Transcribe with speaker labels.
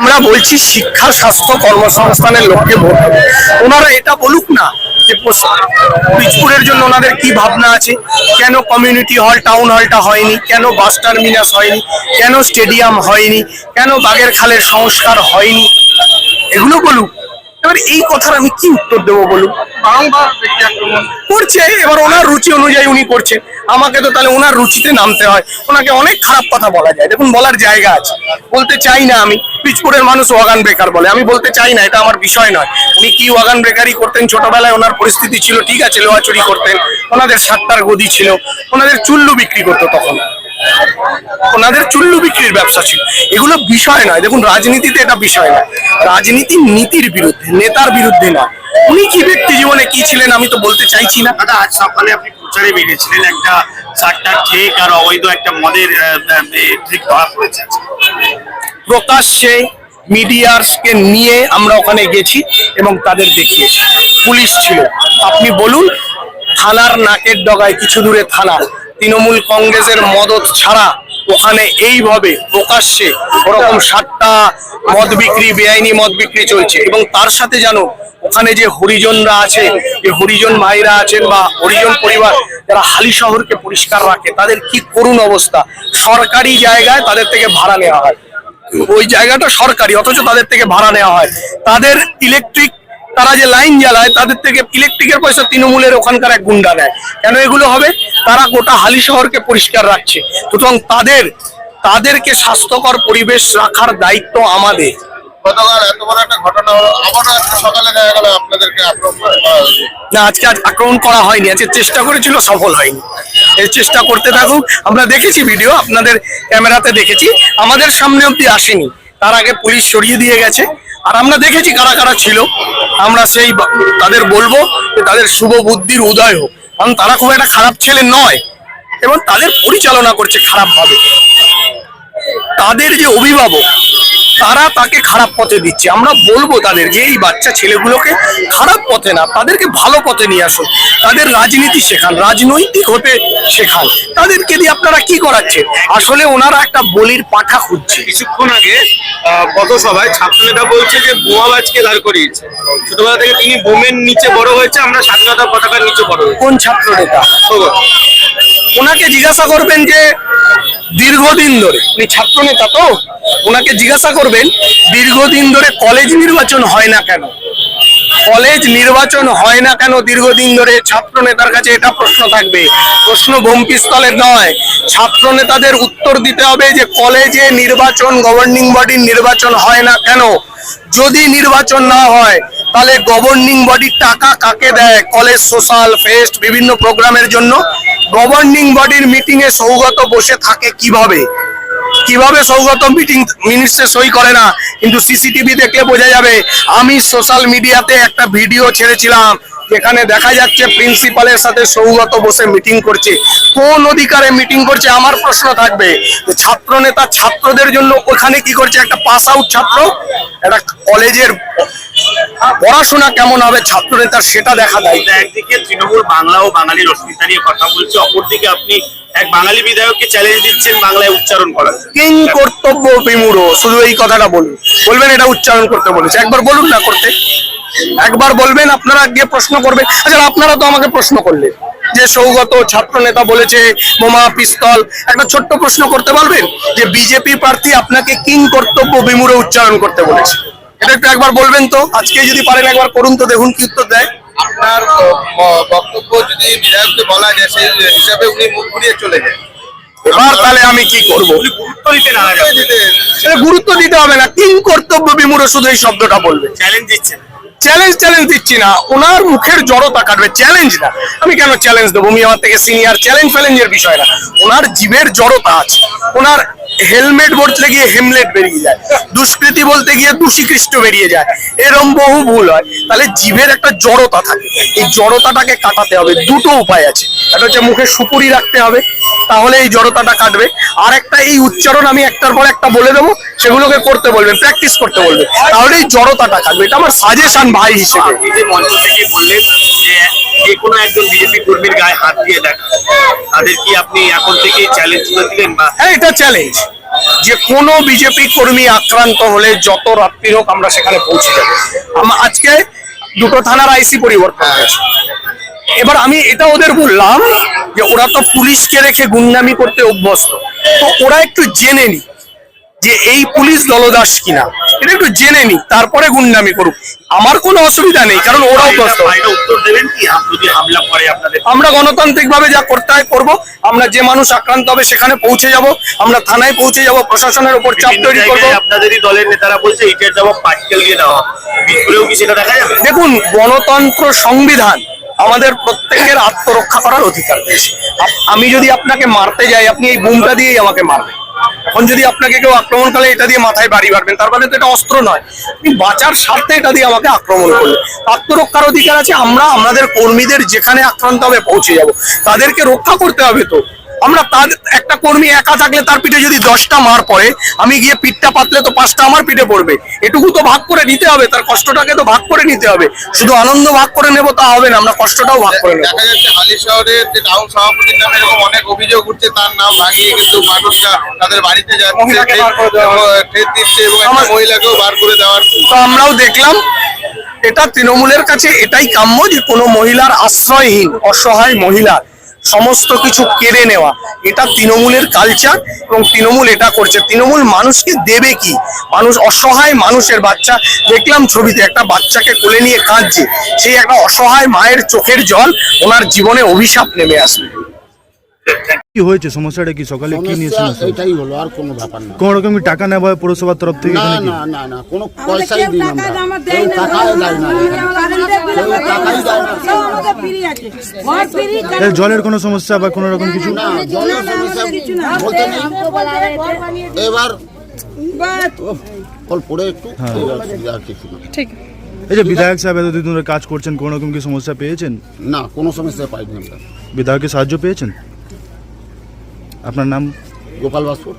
Speaker 1: আমরা বলছি শিক্ষা স্বাস্থ্য কর্মসংস্থানের লক্ষ্যে ভোট হবে। ওনারা এটা বলুক না যে পিচপুরের জন্য ওনাদের কি ভাবনা আছে, কেন কমিউনিটি হল টাউন হলটা হয়নি, কেন বাস টার্মিনাস হয়নি, কেন স্টেডিয়াম হয়নি, কেন বাগেরখালের সংস্কার হয়নি, এগুলো বলুক। এবার এই কথার আমি কি উত্তর দেবো বলুন? বারংবার করছে, এবার ওনার রুচি অনুযায়ী উনি করছে। আমাকে তো তাহলে ওনার রুচিতে নামতে হয়। ওনাকে অনেক খারাপ কথা বলা যায়, দেখুন বলার জায়গা আছে, বলতে চাই না আমি। পিচপুরের মানুষ ওয়াগান ব্রেকার বলে, আমি বলতে চাই না, এটা আমার বিষয় নয়। উনি কি ওয়াগান ব্রেকারই করতেন ছোটবেলায়, ওনার পরিস্থিতি ছিল, ঠিক আছে, লোহা চুরি করতেন, ওনাদের সাতটার গদি ছিল, ওনাদের চুল্লু বিক্রি করতো, তখন ওনাদের চুল্লু বিক্রির ব্যবসা ছিল, এগুলো বিষয় নয়। দেখুন রাজনীতিতে এটা বিষয় নয়, রাজনীতি নীতির বিরুদ্ধে, নেতার বিরুদ্ধে নয়। উনি কি ব্যক্তি জীবনে কি ছিলেন আমি তো বলতে চাইছি না।
Speaker 2: দাদা, আজ সকালে আপনি প্রচারে বেরিয়েছিলেন, একটা সাতটার ঠেক আর অবৈধ একটা মদের ট্রিক ধরা পড়েছে।
Speaker 1: প্রকাশ্যে মিডিয়ারকে নিয়ে আমরা ওখানে গেছি এবং তাদের দেখিয়েছি, পুলিশ ছিল। আপনি বলুন, থানার নাকের ডগায় কিছু দূরে থানা, তৃণমূল কংগ্রেসের মদত ছাড়া ওখানে এইভাবে প্রকাশ্যে ওরকম 7টা মদ বিক্রি, বেআইনি মদ বিক্রি চলছে। এবং তার সাথে জানো ওখানে যে হরিজনরা আছে, যে হরিজন ভাইরা আছেন বা হরিজন পরিবার যারা হালি শহরকে পরিষ্কার রাখে, তাদের কি করুণ অবস্থা। সরকারি জায়গায় তাদের থেকে ভাড়া নেওয়া হয়, ওই জায়গাটা সরকারি, অথচ তাদের থেকে ভাড়া নেওয়া হয়। তাদের ইলেকট্রিক, তারা যে লাইন জ্বালায়, তাদের থেকে ইলেকট্রিকের পয়সা তৃণমূলের ওখানকার এক গুন্ডা নেয়। কেন এগুলো হবে? তারা গোটা হালি শহরকে পরিষ্কার রাখছে, সুতরাং তাদেরকে স্বাস্থ্যকর পরিবেশ রাখার দায়িত্ব আমাদের।
Speaker 3: গতকাল এত বড় একটা ঘটনা হলো, আবারও আজকে সকালে দেখা গেল আপনাদেরকে আক্রমণ করা হয়েছে।
Speaker 1: না, আজকে আক্রমণ করা হয়নি, আজকে চেষ্টা করেছিল, সফল হয়নি। এই চেষ্টা করতে থাকুক, আমরা দেখেছি ভিডিও, আপনাদের ক্যামেরাতে দেখেছি, আমাদের সামনে অব্দি আসেনি, তার আগে পুলিশ সরিয়ে দিয়ে গেছে। আর আমরা দেখেছি কারা কারা ছিল, আমরা সেই তাদের বলবো যে তাদের শুভ বুদ্ধির উদয় হোক, কারণ তারা খুব একটা খারাপ ছেলে নয় এবং তাদের পরিচালনা করছে খারাপভাবে। তাদের যে অভিভাবক তারা তাকে খারাপ পথে দিচ্ছে। আমরা বলবো তাদের যে এই বাচ্চা ছেলেগুলোকে খারাপ পথে না, তাদেরকে ভালো পথে নিয়ে আসুন, তাদের রাজনীতি শেখান, রাজনৈতিক হতে শেখান। তাদেরকে দিয়ে আপনারা কি করাচ্ছেন? আসলে ওনারা একটা বলির পাঠা খুঁজছে।
Speaker 2: কিছুক্ষণ আগে পথসভায় ছাত্র নেতা বলছে যে বোমাবাজকে দাঁড় করিয়েছে, ছোটবেলা থেকে তিনি বোমের নিচে বড় হয়েছে, আমরা স্বাধীনতা পতাকার নিচে বড় হয়েছি।
Speaker 1: কোন ছাত্র নেতা? ওনাকে জিজ্ঞাসা করবেন যে দীর্ঘদিন ধরে, উনি ছাত্র নেতা তো, ওনাকে জিজ্ঞাসা করবেন দীর্ঘদিন ধরে কলেজ নির্বাচন হয় না কেন, কলেজ নির্বাচন হয় না কেন দীর্ঘদিন ধরে। ছাত্র নেতার কাছে এটা প্রশ্ন থাকবে, প্রশ্ন বোমপিস্তলের নয়। ছাত্র নেতাদের উত্তর দিতে হবে যে কলেজে নির্বাচন, গভর্নিং বডির নির্বাচন হয় না কেন। যদি নির্বাচন না হয় তাহলে গভর্নিং বডির টাকা কাকে দেয়? কলেজ সোশ্যাল ফেস্ট বিভিন্ন প্রোগ্রামের জন্য। গভর্নিং বডির মিটিং এ সৌগত বসে থাকে কিভাবে? সৌগত মিটিং মিনিটসে সই করে না, কিন্তু সিসিটিভি দেখলে বোঝা যাবে। আমি সোশ্যাল মিডিয়াতে একটা ভিডিও ছেড়েছিলাম যেখানে দেখা যাচ্ছে প্রিন্সিপালের সাথে সৌগত বসে মিটিং করছে। কোন অধিকারে মিটিং করছে? আমার প্রশ্ন থাকবে। ছাত্র নেতা ছাত্রদের জন্য ওখানে কি করছে? একটা পাস আউট ছাত্র, একটা কলেজের পড়াশোনা কেমন হবে ছাত্র নেতার সেটা দেখা দেয়।
Speaker 2: একদিকে তৃণমূল বাংলা ও বাঙালির অস্মিতা নিয়ে কথা বলছে, অপরদিকে আপনি এক বাঙালি বিধায়ককে চ্যালেঞ্জ দিচ্ছেন বাংলায় উচ্চারণ করার।
Speaker 1: কিং কর্তব্য বিমূঢ়, শুধু এই কথাটা বলবেন এটা উচ্চারণ করতে বলেছে, একবার বলুন না করতে, একবার বলবেন, আপনারা গিয়ে প্রশ্ন করবেন। আচ্ছা, আপনারা তো আমাকে প্রশ্ন করলেন যে সৌগত ছাত্র নেতা বলেছে বোমা পিস্তল, একটা ছোট্ট প্রশ্ন করতে পারবেন যে বিজেপি প্রার্থী আপনাকে কিং কর্তব্য বিমূঢ় উচ্চারণ করতে বলেছে? এটা একটু একবার বলবেন তো, আজকে যদি পারেন একবার করুন তো, দেখুন কি উত্তর দেয়।
Speaker 3: আপনার বক্তব্য যদি বিধায়ককে বলা যায় সেই হিসাবে উনি মুখ ঘুরিয়ে চলে যায়।
Speaker 1: এবার তাহলে আমি কি করবো? গুরুত্ব দিতে হবে না, কিং কর্তব্য বিমূঢ় শুধু এই শব্দটা বলবে।
Speaker 2: চ্যালেঞ্জ দিচ্ছেন?
Speaker 1: চ্যালেঞ্জ দিচ্ছি না, ওনার মুখের জড়তা কাটবে, চ্যালেঞ্জ না। আমি কেন চ্যালেঞ্জ দেবো? উনি আমার থেকে সিনিয়র, চ্যালেঞ্জের বিষয় না। ওনার জীবের জড়তা আছে, ওনার হেলমেট বলতে গিয়ে হেমলেট বেরিয়ে যায়, দুষ্কৃতি বলতে গিয়ে দূষীকৃষ্ট বেরিয়ে যায়, এরম বহু ভুল হয়। তাহলে জীবের একটা জড়তা থাকে, এই জড়তাটাকে কাটাতে হবে। দুটো উপায় আছে, একটা হচ্ছে মুখে সুপুরি রাখতে হবে, তাহলে এই জড়তাটা কাটবে। আর একটা, এই উচ্চারণ আমি একটার পর একটা বলে দেবো, সেগুলোকে করতে বলবেন, প্র্যাকটিস করতে বলবেন, তাহলে এই জড়তাটা কাটবে। এটা আমার সাজেশন ভাই হিসেবে।
Speaker 2: যে মঞ্চ থেকে বললেন যে যে কোনো একজন বিজেপি কর্মীর গায়ে হাত দিয়ে দেখা, তাদের কি আপনি এখন থেকে চ্যালেঞ্জ দিলেন? বা
Speaker 1: হ্যাঁ, এটা চ্যালেঞ্জ, যে কোনো বিজেপি কর্মী আক্রান্ত হলে যত রাত্রি হোক আমরা সেখানে পৌঁছে যাবো। আজকে দুটো থানার আইসি পরিবর্তন হয়েছে। এবার আমি এটা ওদের বললাম যে ওরা তো পুলিশকে রেখে গুন্ডামি করতে অভ্যস্ত, তো ওরা একটু জেনে নি যে এই পুলিশ দলদাস কিনা, এটা একটু জেনে নি তারপরে গুন্ডামি করুক। আমার কোনো অসুবিধা নেই, কারণ ওরাও অভ্যস্ত।
Speaker 2: উত্তর দেবেন কি যদি হামলা করে আপনাদের?
Speaker 1: আমরা গণতান্ত্রিক ভাবে যা করতে হয় করবো। আমরা যে মানুষ আক্রান্ত হবে সেখানে পৌঁছে যাব, আমরা থানায় পৌঁছে যাব, প্রশাসনের উপর চাপ তৈরি করবো।
Speaker 2: আপনাদেরই দলের নেতারা বলছে ইটের জবাব পাটকেল দিয়ে দেওয়া হবে, বিপুলেও কি সেটা দেখা যাবে?
Speaker 1: দেখুন, গণতন্ত্র সংবিধান আমাদের প্রত্যেকের আত্মরক্ষা করার অধিকার দিয়েছে। আমি যদি আপনাকে মারতে যাই, আপনি এই বুমটা দিয়েই আমাকে মারবেন। এখন যদি আপনাকে কেউ আক্রমণ করে এটা দিয়ে মাথায় বাড়ি মারবেন, তার মানে তো এটা অস্ত্র নয়, আপনি বাঁচার স্বার্থে এটা দিয়ে আমাকে আক্রমণ করলেন। আত্মরক্ষার অধিকার আছে। আমরা আমাদের কর্মীদের যেখানে আক্রান্ত হবে পৌঁছে যাব, তাদেরকে রক্ষা করতে হবে। তো আমরা তার একটা কর্মী একা থাকলে তার পিঠে যদি 10টা মার পড়ে, আমি গিয়ে পিঠটা পাতলে তো 5টা আমার পিঠে পড়বে। এটুকু তো ভাগ করে নিতে হবে, তার কষ্টটাকে তো ভাগ করে নিতে হবে। শুধু আনন্দ ভাগ করে নেবো তা হবে না, আমরা কষ্টটাও ভাগ করে নেবো।
Speaker 3: দেখা যাচ্ছে হালি শহরের যে টাউন সভাপতির নামে এরকম অনেক অভিযোগ উঠছে, তার নাম ভাঙিয়ে কিন্তু মানুষরা তাদের বাড়িতে যাচ্ছে,
Speaker 1: মহিলাকে বার করে দেওয়া হয়।
Speaker 3: ঠেট দিচ্ছে এবং একটা মহিলাকেও বার করে দেওয়ার।
Speaker 1: তো আমরাও দেখলাম, এটা তৃণমূলের কাছে এটাই কাম্য যে কোনো মহিলার আশ্রয়হীন অসহায় মহিলার সমস্ত কিছু কেড়ে নেওয়া, এটা তৃণমূলের কালচার এবং তৃণমূল এটা করছে। তৃণমূল মানুষকে দেবে কি? মানুষ অসহায় মানুষের বাচ্চা দেখলাম ছবিতে, একটা বাচ্চাকে কোলে নিয়ে কাঁদছে, সেই একটা অসহায় মায়ের চোখের জল ওনার জীবনে অভিশাপ নেমে আসবে।
Speaker 4: কি হয়েছে, সমস্যাটা কি, সকালে কি নিয়ে
Speaker 5: সমস্যা
Speaker 4: সমস্যা?
Speaker 5: এটাই হলো, আর কোনো ব্যাপার না।
Speaker 4: কোন রকম কি টাকা নেওয়া হয় পৌরসভার তরফ থেকে
Speaker 5: না
Speaker 4: এখানে কি?
Speaker 5: না না না, কোনো পয়সাই দিই না আমরা, কেউ টাকাই দেয় না, কেউ টাকাই দেয় না।
Speaker 4: এর জলের কোনো সমস্যা বা কোনো রকম কিছু?
Speaker 5: না, জলের সমস্যা বলতে নেই। এবার ফল পড়ে একটু এই অসুবিধা, আর কিছু না।
Speaker 4: এই যে বিধায়ক সাহেব এতদিন ধরে কাজ করছেন, কোন রকম কি সমস্যা পেয়েছেন?
Speaker 5: না, কোনো সমস্যা পাইনি আমরা।
Speaker 4: বিধায়কের সাহায্য পেয়েছেন? আপনার নাম?
Speaker 5: গোপাল বাসপুর।